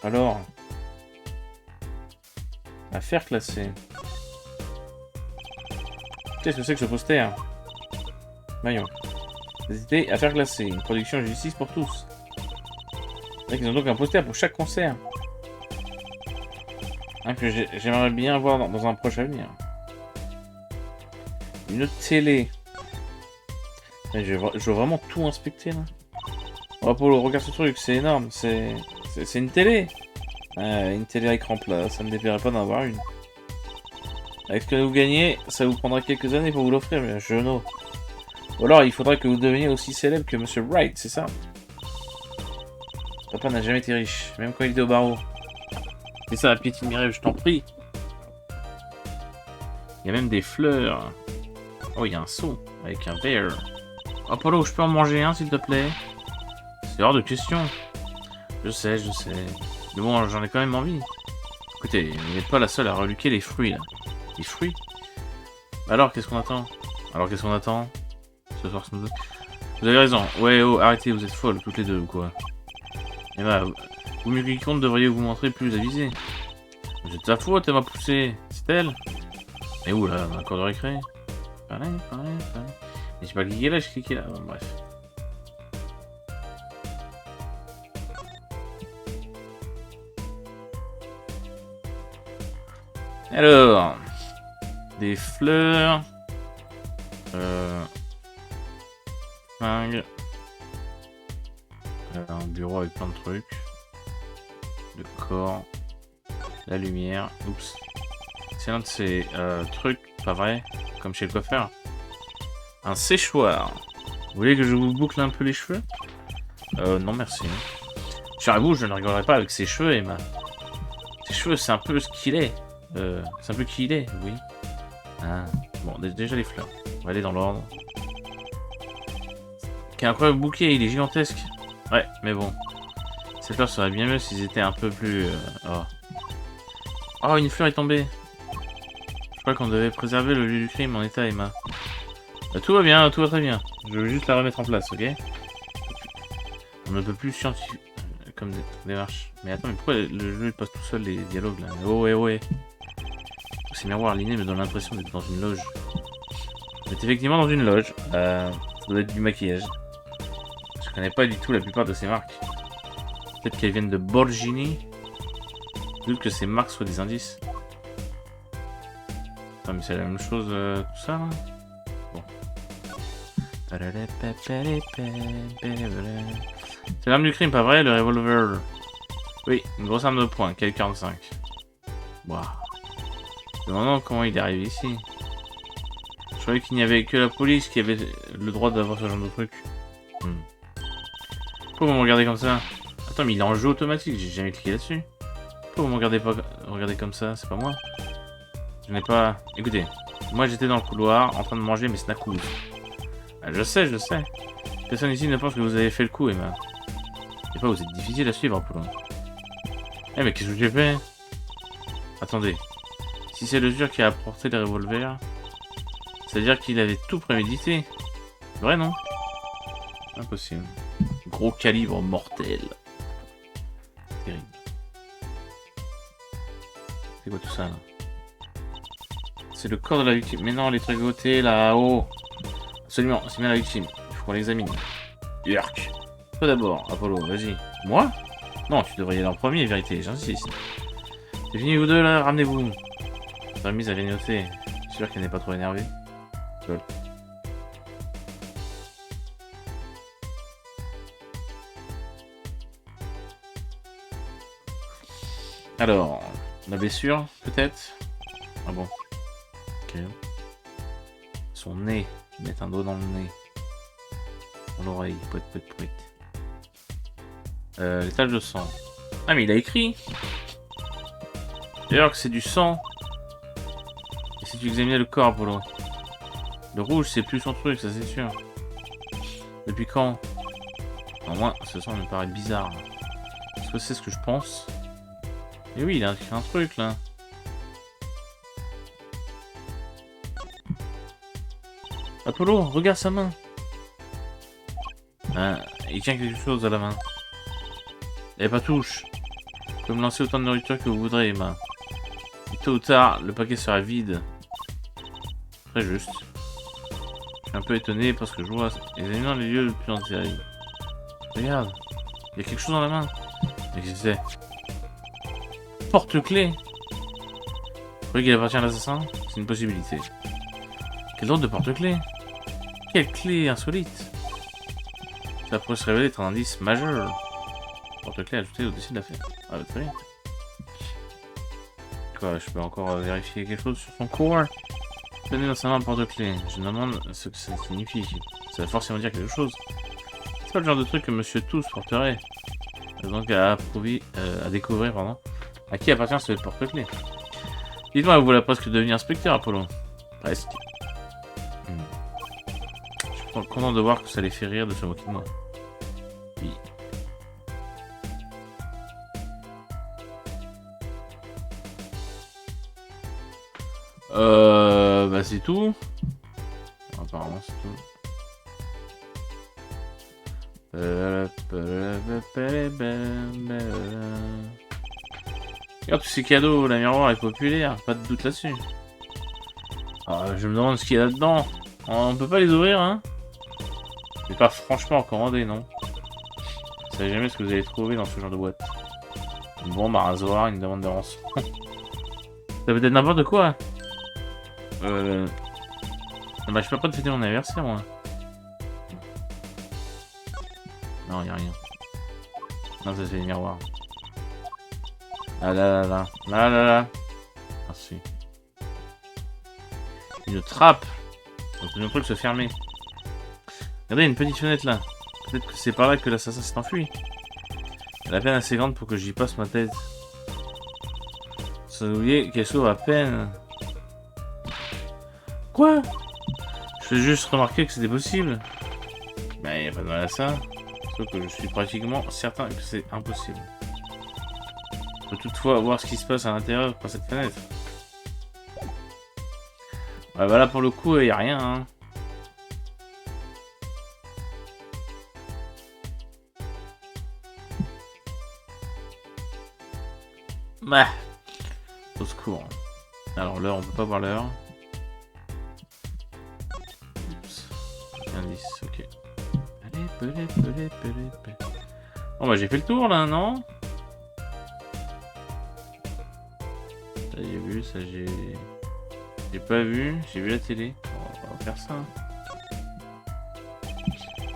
Alors? Affaire classée. Qu'est-ce que c'est que ce poster? Voyons. C'était Affaire classée, une production de justice pour tous. Ils ont donc un poster pour chaque concert. Que j'aimerais bien voir dans un proche avenir. Une télé. Je veux vraiment tout inspecter là. Oh, Apollo, regarde ce truc, c'est énorme. C'est une télé. Une télé à écran plat, ça me déplairait pas d'en avoir une. Avec ce que vous gagnez, ça vous prendra quelques années pour vous l'offrir, mais je know. Ou alors il faudra que vous deveniez aussi célèbre que Monsieur Wright, c'est ça? Papa n'a jamais été riche, même quand il était au barreau. C'est ça, piétine mes rêves, je t'en prie. Il y a même des fleurs. Oh, il y a un seau avec un verre. Apollo, je peux en manger un, s'il te plaît? C'est hors de question. Je sais. Mais bon, j'en ai quand même envie. Écoutez, vous n'êtes pas la seule à reluquer les fruits, là. Les fruits? Alors, qu'est-ce qu'on attend? Ce soir, vous avez raison. Ouais, oh, arrêtez, vous êtes folles, toutes les deux, ou quoi? Emma, vous mieux que quiconque devriez vous montrer plus avisé. C'est de ta faute, elle m'a poussé. C'est elle? Et où, là, dans la cour de récré? Pareil. Mais j'ai pas cliqué là, j'ai cliqué là. Bon, bref. Alors, des fleurs, fringues, un bureau avec plein de trucs, le corps, la lumière, oups, c'est l'un de ces trucs, pas vrai, comme chez le coiffeur, un séchoir. Vous voulez que je vous boucle un peu les cheveux? Non merci. J'avoue, je ne rigolerai pas avec ses cheveux, Emma. Ses cheveux, c'est un peu ce qu'il est. C'est un peu qui il est, oui. Ah, bon, déjà les fleurs. On va aller dans l'ordre. Quel incroyable bouquet, il est gigantesque. Ouais, mais bon. Ces fleurs seraient bien mieux s'ils étaient un peu plus... Oh, une fleur est tombée. Je crois qu'on devait préserver le lieu du crime en état, Emma. Tout va bien, tout va très bien. Je veux juste la remettre en place, ok? On ne peut plus scientifique comme démarche. Mais attends, mais pourquoi le jeu il passe tout seul les dialogues là? Oh ouais. Ces miroirs alignés me donnent l'impression d'être dans une loge. Vous êtes effectivement dans une loge. Ça doit être du maquillage. Je connais pas du tout la plupart de ces marques. Peut-être qu'elles viennent de Borgini. Je doute que ces marques soient des indices. Attends, mais c'est la même chose tout ça là? Bon. C'est l'arme du crime, pas vrai? Le revolver. Oui, une grosse arme de poing, quel 45. Waouh. Je me demande comment il est arrivé ici. Je croyais qu'il n'y avait que la police qui avait le droit d'avoir ce genre de truc. Pourquoi vous me regardez comme ça? Attends, mais il est en jeu automatique, j'ai jamais cliqué là-dessus. Pourquoi vous me regardez pas regardez comme ça? C'est pas moi. Je n'ai pas... Écoutez, moi j'étais dans le couloir en train de manger mes snackous. Je sais. Personne ici ne pense que vous avez fait le coup, Emma. Et pas, vous êtes difficile à suivre, Apollo. Eh, mais qu'est-ce que j'ai fait? Attendez. Si c'est le dur qui a apporté les revolvers, c'est-à-dire qu'il avait tout prémédité. Vrai, non? Impossible. Gros calibre mortel. Terrible. C'est quoi tout ça, là? C'est le corps de la victime. Mais non, les tricotés, là-haut. Absolument, c'est bien la victime. Il faut qu'on l'examine. Yurk. Toi d'abord, Apollo, vas-y. Moi? Non, tu devrais y aller en premier, vérité, j'insiste. C'est fini, vous deux, là, ramenez-vous. Ta mise à grignoter. Je suis sûr qu'elle n'est pas trop énervée. Cool. Alors, la blessure, peut-être? Ah bon. Ok. Son nez. Mettre un doigt dans le nez. Dans l'oreille. Pouet. Les taches de sang. Ah, mais il a écrit. D'ailleurs que c'est du sang. Et si tu examinais le corps, Apollo? Le rouge, c'est plus son truc, ça c'est sûr. Depuis quand? Non, moi, ce sang me paraît bizarre. Est-ce que c'est ce que je pense? Et oui, il a écrit un truc, là. Apollo, regarde sa main. Ah, il tient quelque chose à la main. Et pas touche. Vous pouvez me lancer autant de nourriture que vous voudrez, Emma. Et tôt ou tard, le paquet sera vide. Très juste. Je suis un peu étonné parce que je vois examinant les lieux les plus enterrés. Regarde, il y a quelque chose dans la main. Mais qu'est-ce que c'est? Porte-clés. Vous croyez qu'il appartient à l'assassin? C'est une possibilité. Quel drôle de porte-clés. Quelle clé insolite. Ça pourrait se révéler être un indice majeur. Porte-clés ajouté au-dessus de la fenêtre. Ah bah très bien. Quoi, je peux encore vérifier quelque chose sur son corps. Tenez dans sa main un porte-clés. Je me demande ce que ça signifie. Ça va forcément dire quelque chose. C'est pas le genre de truc que Monsieur Tous porterait. Donc à découvrir, pardon. À qui appartient ce porte-clés? Dites-moi, vous voulez presque devenir inspecteur, Apollo? Presque. Je suis content de voir que ça les fait rire de se moquer de moi. Oui. Bah c'est tout. Apparemment c'est tout. Regarde tous ces cadeaux, la miroir est populaire, pas de doute là-dessus. Je me demande ce qu'il y a là-dedans. On peut pas les ouvrir, hein? C'est pas franchement recommandé, non? Vous savez jamais ce que vous allez trouver dans ce genre de boîte. Une bombe, un rasoir, une demande de rançon. Ça peut être n'importe quoi. Bah je peux pas te fêter mon anniversaire, moi. Non, y'a rien. Non, ça c'est les miroirs. Ah là là là. Là là là. Merci. Une trappe. Donc le truc se fermer. Regardez, une petite fenêtre là. Peut-être que c'est par là que l'assassin s'est enfui. Elle est à peine assez grande pour que j'y passe ma tête. Sans oublier qu'elle s'ouvre à peine. Quoi? Je fais juste remarquer que c'était possible. Bah y'a pas de mal à ça. Sauf que je suis pratiquement certain que c'est impossible. Je peux toutefois voir ce qui se passe à l'intérieur par cette fenêtre. Ouais, bah là pour le coup, y a rien, hein. Bah, au secours. Alors l'heure, on peut pas voir l'heure. Oups. Indice, ok. Allez. Bon bah j'ai fait le tour là, non? Ça j'ai vu, ça j'ai pas vu, j'ai vu la télé. Bon, on va faire ça.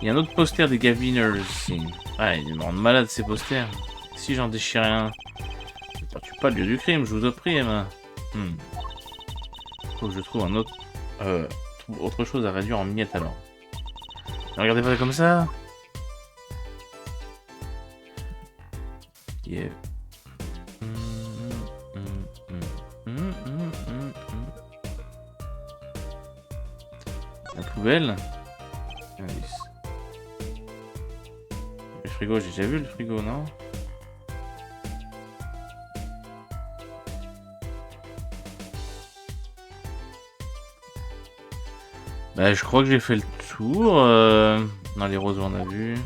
Il y a un autre poster des Gaviners ici. Ah, ils me rendent malade ces posters. Si j'en déchirais un. Je tue pas le lieu du crime, je vous en prie, Emma. Faut que je trouve un autre. Autre chose à réduire en miettes alors. Ne regardez pas comme ça. Yeah. La poubelle. Indice. Le frigo, j'ai déjà vu le frigo, non? Bah, je crois que j'ai fait le tour. Non, les roses, on a vu.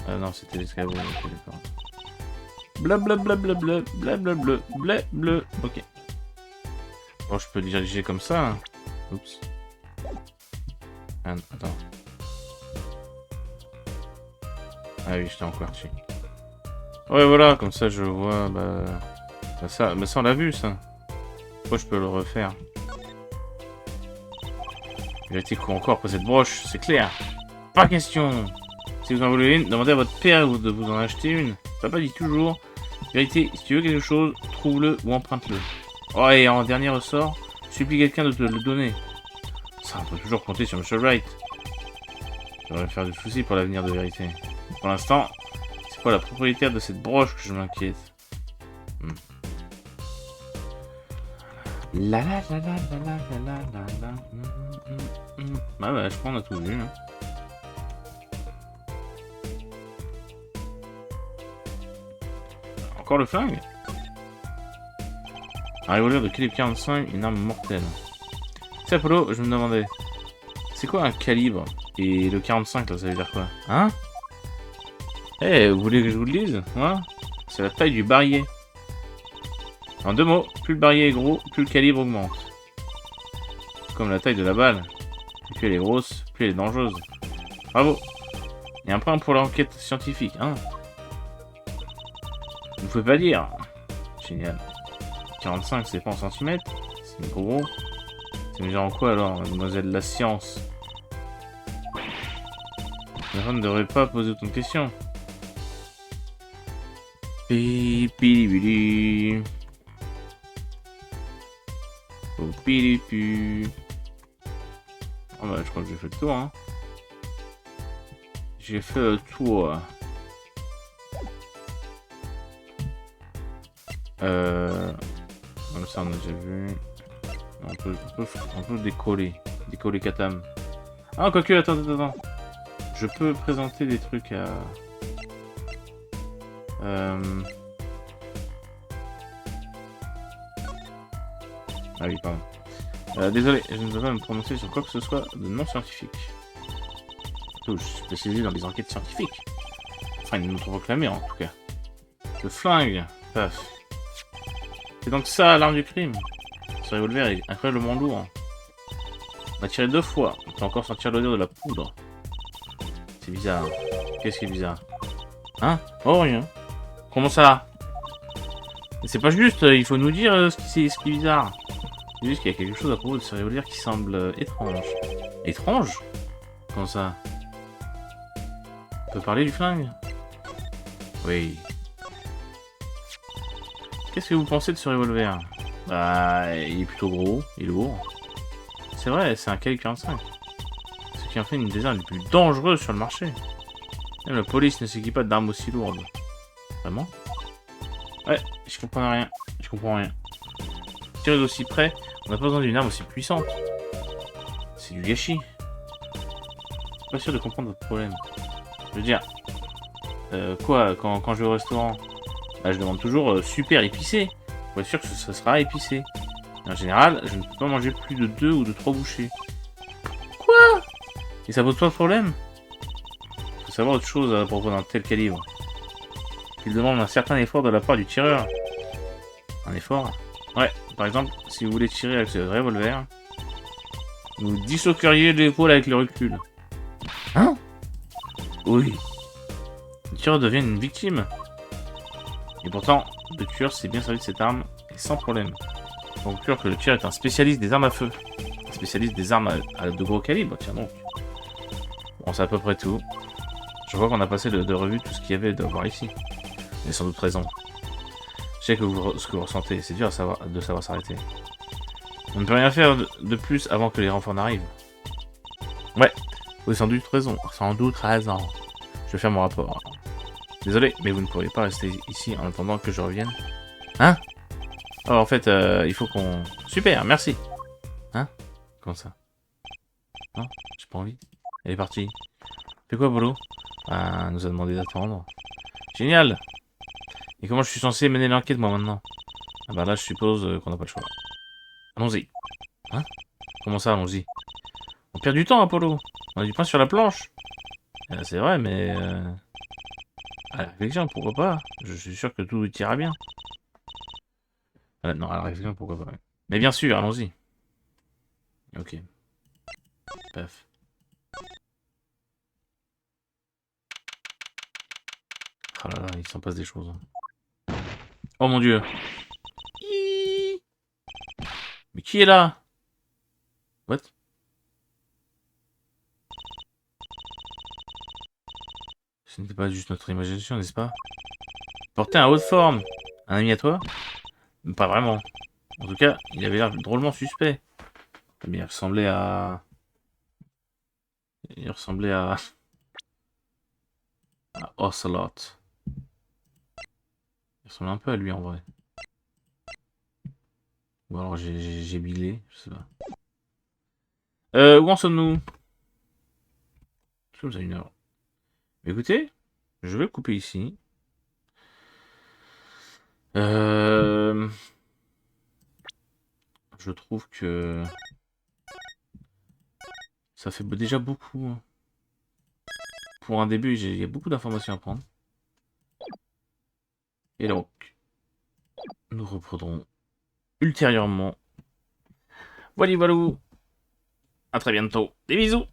Non, c'était l'escabeau. Okay, d'accord. Blablabla. Ok. Bon, je peux le diriger comme ça. Hein. Oups. Attends. Ah oui, j'étais en QWERTY. Ouais, voilà, comme ça je vois. Bah ça on l'a vu, ça. Pourquoi je peux le refaire? Vérité quoi encore pour cette broche, c'est clair. Pas question. Si vous en voulez une, demandez à votre père de vous en acheter une. Papa dit toujours. Vérité, si tu veux quelque chose, trouve-le ou emprunte-le. Oh, et en dernier ressort, supplie quelqu'un de te le donner. Ça, on peut toujours compter sur Mr. Wright. Je devrais faire du souci pour l'avenir de Vérité. Pour l'instant, c'est pas la propriétaire de cette broche que je m'inquiète. Ah bah, je crois qu'on a tout vu. Hein. Encore le flingue. Un revolver de calibre 45, une arme mortelle. C'est Apollo, je me demandais. C'est quoi un calibre? Et le 45 là, ça veut dire quoi? Hein? Eh, vous voulez que je vous le dise? Hein? C'est la taille du barillet. En deux mots, plus le barillet est gros, plus le calibre augmente. Comme la taille de la balle. Et plus elle est grosse, plus elle est dangereuse. Bravo! Et un point pour l'enquête scientifique, hein? Vous pouvez pas dire. Génial. 45, c'est pas en centimètres? C'est gros. C'est déjà en quoi alors, mademoiselle la science? La femme ne devrait pas poser autant de questions. Pipilibili. Oh, pilipu. Oh bah, je crois que j'ai fait le tour, hein. J'ai fait le tour. Comme ça, on a déjà vu. On peut décoller. Décoller Katam. Ah, quoique, attends. Je peux présenter des trucs à... Ah oui, pardon. Désolé, je ne veux pas me prononcer sur quoi que ce soit de non scientifique. Surtout, je suis spécialisé dans les enquêtes scientifiques. Enfin, ils nous ont réclamé en tout cas. Le flingue. Paf. C'est donc ça l'arme du crime. Ce revolver est incroyablement lourd. On a tiré 2 fois. On peut encore sentir l'odeur de la poudre. C'est bizarre. Qu'est-ce qui est bizarre? Hein? Oh, rien. Comment ça? C'est pas juste, il faut nous dire ce qui est bizarre. C'est juste qu'il y a quelque chose à propos de ce revolver qui semble étrange. Étrange? Comment ça? On peut parler du flingue? Oui. Qu'est-ce que vous pensez de ce revolver? Bah, il est plutôt gros et lourd. C'est vrai, c'est un calibre 45. Ce qui en fait une des armes les plus dangereuses sur le marché. Même la police ne s'équipe pas d'armes aussi lourdes. Vraiment? Ouais, je comprends rien. Je comprends rien. Tiré d'aussi près, on n'a pas besoin d'une arme aussi puissante. C'est du gâchis. Je suis pas sûr de comprendre votre problème. Je veux dire, quoi, quand je vais au restaurant, bah, je demande toujours super épicé. Pour être sûr que ça sera épicé. Et en général, je ne peux pas manger plus de 2 ou de 3 bouchées. Quoi? Et ça pose pas de problème? Il faut savoir autre chose à propos d'un tel calibre. Il demande un certain effort de la part du tireur. Un effort? Ouais, par exemple, si vous voulez tirer avec ce revolver, vous disloqueriez l'épaule avec le recul. Hein? Oui. Le tireur devient une victime. Et pourtant, le tueur s'est bien servi de cette arme, et sans problème. Pour conclure que le tueur est un spécialiste des armes à feu. Un spécialiste des armes à de gros calibres, tiens donc. Bon, c'est à peu près tout. Je vois qu'on a passé de revue tout ce qu'il y avait à voir ici. Mais sans doute raison. Je sais que ce que vous ressentez, c'est dur de savoir s'arrêter. On ne peut rien faire de plus avant que les renforts n'arrivent. Ouais, vous avez sans doute raison. Sans doute raison. Je vais faire mon rapport. Désolé, mais vous ne pourriez pas rester ici en attendant que je revienne. Hein? Oh, en fait, il faut qu'on... Super, merci. Hein? Comment ça? Non? J'ai pas envie. Elle est partie. Fais quoi, Bolo? Ah, nous a demandé d'attendre. Génial! Et comment je suis censé mener l'enquête, moi, maintenant? Ah bah là, je suppose qu'on n'a pas le choix. Allons-y. Hein? Comment ça, allons-y? On perd du temps, Apollo. On a du pain sur la planche. C'est vrai, mais... À la réflexion, pourquoi pas? Je suis sûr que tout ira bien. Non, à la réflexion, pourquoi pas. Mais bien sûr, allons-y. Ok. Paf. Oh là là, il s'en passe des choses. Oh mon dieu. Mais qui est là? What? Ce n'était pas juste notre imagination, n'est-ce pas? Porter un haut de forme. Un ami à toi? Pas vraiment. En tout cas, il avait l'air drôlement suspect. Mais il ressemblait à... Il ressemblait à Ocelot. Il ressemble un peu à lui en vrai. Ou alors j'ai bilé, je sais pas. Où en sommes-nous? Nous sommes à 1 heure. Écoutez, je vais le couper ici. Je trouve que ça fait déjà beaucoup. Hein. Pour un début, il y a beaucoup d'informations à prendre. Et donc, nous reprendrons ultérieurement. Voilà, voilà. À très bientôt. Des bisous.